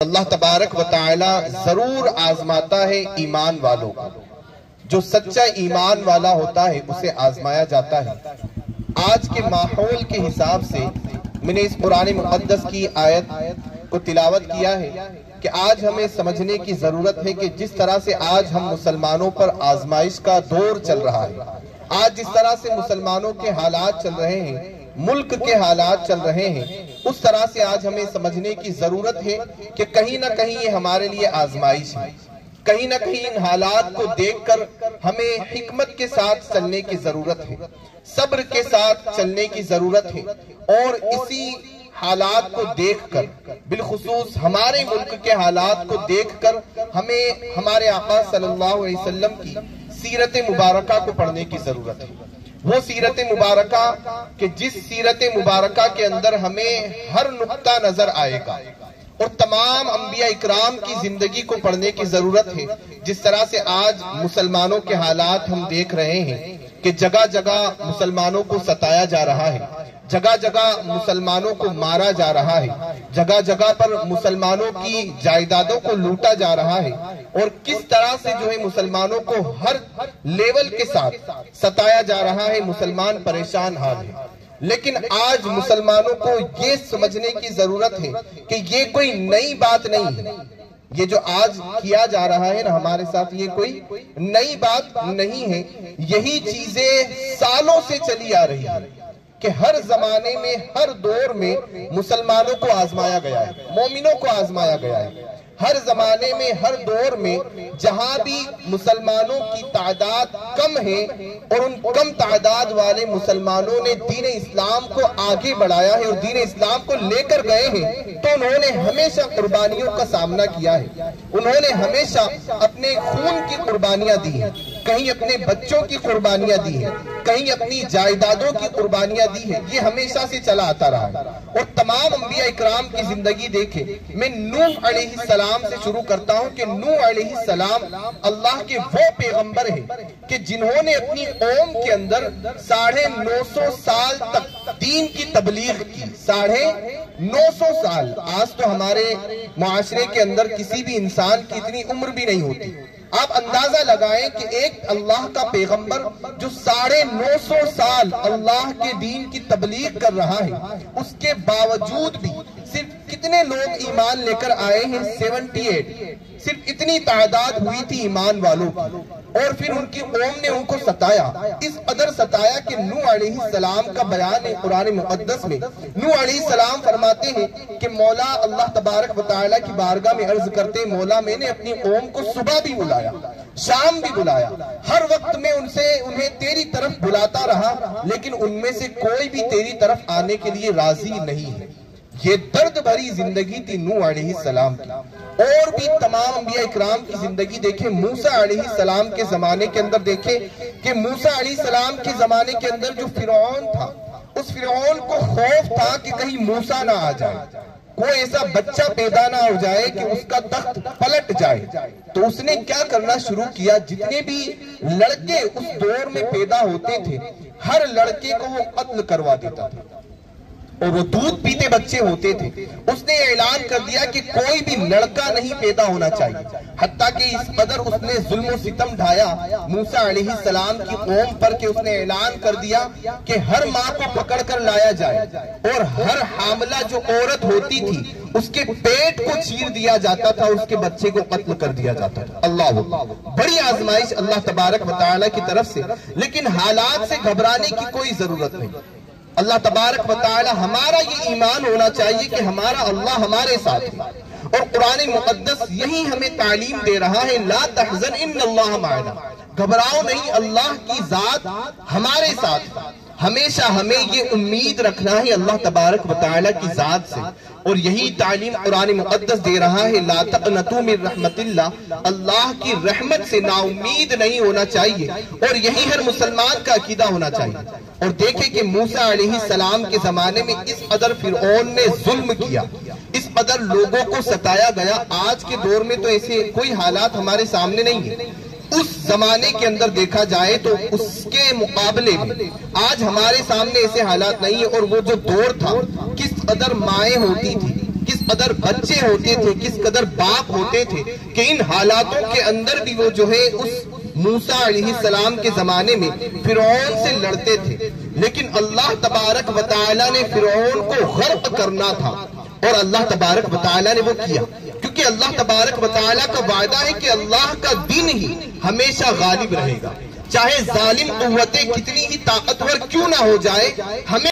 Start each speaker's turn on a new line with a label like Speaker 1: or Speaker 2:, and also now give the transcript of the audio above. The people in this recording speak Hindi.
Speaker 1: अल्लाह तबारक व तआला जरूर आजमाता है ईमान वालों को। जो सच्चा ईमान वाला होता है उसे आजमाया जाता है। आज के माहौल के हिसाब से मैंने इस कुरान मुक़द्दस की आयत को तिलावत किया है कि आज हमें समझने की जरूरत है कि जिस तरह से आज हम मुसलमानों पर आजमाइश का दौर चल रहा है, आज जिस तरह से मुसलमानों के हालात चल रहे हैं, मुल्क के हालात चल रहे हैं, उस तरह से आज हमें समझने की जरूरत है कि कहीं ना कहीं ये हमारे लिए आजमाइश है। कहीं ना कहीं इन हालात को देखकर हमें हिकमत के साथ चलने की जरूरत है, सब्र के साथ चलने की जरूरत है। और इसी हालात को देखकर, बिलखुसूस हमारे मुल्क के हालात को देखकर, हमें हमारे आका सल्लल्लाहु अलैहि वसल्लम की सीरत मुबारका को पढ़ने की जरूरत है। वो सीरत मुबारका कि जिस सीरत मुबारका के अंदर हमें हर नुक्ता नजर आएगा, और तमाम अंबिया इकराम की जिंदगी को पढ़ने की जरूरत है। जिस तरह से आज मुसलमानों के हालात हम देख रहे हैं कि जगह जगह मुसलमानों को सताया जा रहा है, जगह जगह मुसलमानों को मारा जा रहा है, जगह जगह पर मुसलमानों की जायदादों को लूटा जा रहा है, और किस तरह से जो है मुसलमानों को हर लेवल के साथ सताया जा रहा है। मुसलमान परेशान हाल है। लेकिन आज मुसलमानों को ये समझने की जरूरत है कि ये कोई नई बात नहीं है। ये जो आज किया जा रहा है ना हमारे साथ, ये कोई नई बात नहीं है। यही चीजें सालों से चली आ रही है कि हर जमाने में, हर दौर में मुसलमानों को आजमाया गया है, मोमिनों को आजमाया गया है। हर जमाने में, हर दौर में जहां भी मुसलमानों की तादाद कम है और उन कम तादाद वाले मुसलमानों ने दीन इस्लाम को आगे बढ़ाया है और दीन इस्लाम को लेकर गए हैं, तो उन्होंने हमेशा कुर्बानियों का सामना किया है। उन्होंने हमेशा अपने खून की कुर्बानियां दी हैं, कहीं अपने बच्चों की कुर्बानियां दी है, कहीं अपनी जायदादों की कुर्बानियां दी है। ये हमेशा से चला आता रहा है। और तमाम अंबिया इकराम की जिंदगी देखे, मैं नूह अलैहिस्सलाम से शुरू करता हूं कि नूह अलैहिस्सलाम अल्लाह के वो पैगंबर हैं कि जिन्होंने अपनी कौम के अंदर 950 साल तक दीन की तबलीग की। 950 साल। आज तो हमारे मुआशरे के अंदर किसी भी इंसान की इतनी उम्र भी नहीं होती। आप अंदाजा लगाएं कि एक अल्लाह का पैगंबर जो 950 साल अल्लाह के दीन की तबलीग कर रहा है, उसके बावजूद भी सिर्फ कितने लोग ईमान लेकर आए हैं? 78। सिर्फ इतनी तादाद हुई थी ईमान वालों की। और फिर उनकी कौम ने उनको सताया, इस कदर सताया कि नूह अलैहिस्सलाम का बयान है कुरान मुक़द्दस में। नूह अलैहिस्सलाम फरमाते हैं कि मौला अल्लाह तबारक व तआला की बारगाह में अर्ज करते, मौला मैंने अपनी कौम को सुबह भी बुलाया, शाम भी बुलाया, हर वक्त में उन्हें तेरी तरफ बुलाता रहा, लेकिन उनमें से कोई भी तेरी तरफ आने के लिए राजी नहीं है। ये दर्द भरी जिंदगी थी नूह अलैहिस्सलाम की। और भी तमाम अंबिया इकराम की जिंदगी देखें। मूसा अलैहिस्सलाम के जमाने के अंदर देखें कि मूसा अलैहिस्सलाम के जमाने के अंदर जो फिरौन था, उस फिरौन को खौफ था कि कहीं मूसा ना आ जाए, कोई ऐसा बच्चा पैदा ना हो जाए कि उसका तख्त पलट जाए। तो उसने क्या करना शुरू किया? जितने भी लड़के उस दौर में पैदा होते थे, हर लड़के को वो कत्ल करवा देता था, और वो दूध पीते बच्चे होते थे। उसने ऐलान कर दिया कि कोई भी लड़का नहीं पैदा होना चाहिए। हत्ता कि इस कदर उसने जुल्म और सितम ढाया मूसा अलैहिस्सलाम की कौम पर कि उसने ऐलान कर दिया कि हर माँ को पकड़ कर लाया जाए, और हर हामला जो औरत होती थी उसके पेट को चीर दिया जाता था, उसके बच्चे को कत्ल कर दिया जाता था। अल्लाह, बड़ी आजमाइश अल्लाह तबारक व तआला की तरफ से। लेकिन हालात से घबराने की कोई जरूरत नहीं। अल्लाह तबारक व तआला, हमारा ये ईमान होना चाहिए कि हमारा अल्लाह हमारे साथ है। और कुरान मुक़द्दस यही हमें तालीम दे रहा है, ला तहज़न इन्नल्लाह माअना, घबराओ नहीं, अल्लाह की जात हमारे साथ है। हमेशा हमें ये उम्मीद रखना है अल्लाह तबारक व तआला की जात से। और यही तालीम कुरान मुक़द्दस दे रहा है, ला तक़नतू मिन रहमतिल्लाह, अल्लाह की रहमत से नाउम्मीद नहीं होना चाहिए। और यही हर मुसलमान का अकीदा होना चाहिए। और देखें कि मूसा अलैहिस्सलाम के जमाने में इस कदर फिरौन ने जुल्म किया, इस कदर लोगों को सताया गया। आज के दौर में तो ऐसे कोई हालात हमारे सामने नहीं है। उस जमाने के अंदर देखा जाए तो उसके मुकाबले में आज हमारे सामने ऐसे हालात नहीं है। और वो जो दौर था, किस कदर माएँ होती थी, किस कदर बच्चे होते थे, किस कदर बाप होते थे कि इन हालातों के अंदर भी वो जो है उस मूसा अलैहिस्सलाम के जमाने में फिरौन से लड़ते थे। लेकिन अल्लाह तबारक व तआला ने फिरौन को गर्क करना था और अल्लाह तबारक व तआला ने वो किया, क्योंकि अल्लाह तबारक व तआला का वादा है कि अल्लाह का दीन ही हमेशा गालिब रहेगा, चाहे जालिम कुव्वतें कितनी ही ताकतवर क्यों ना हो जाए। हमें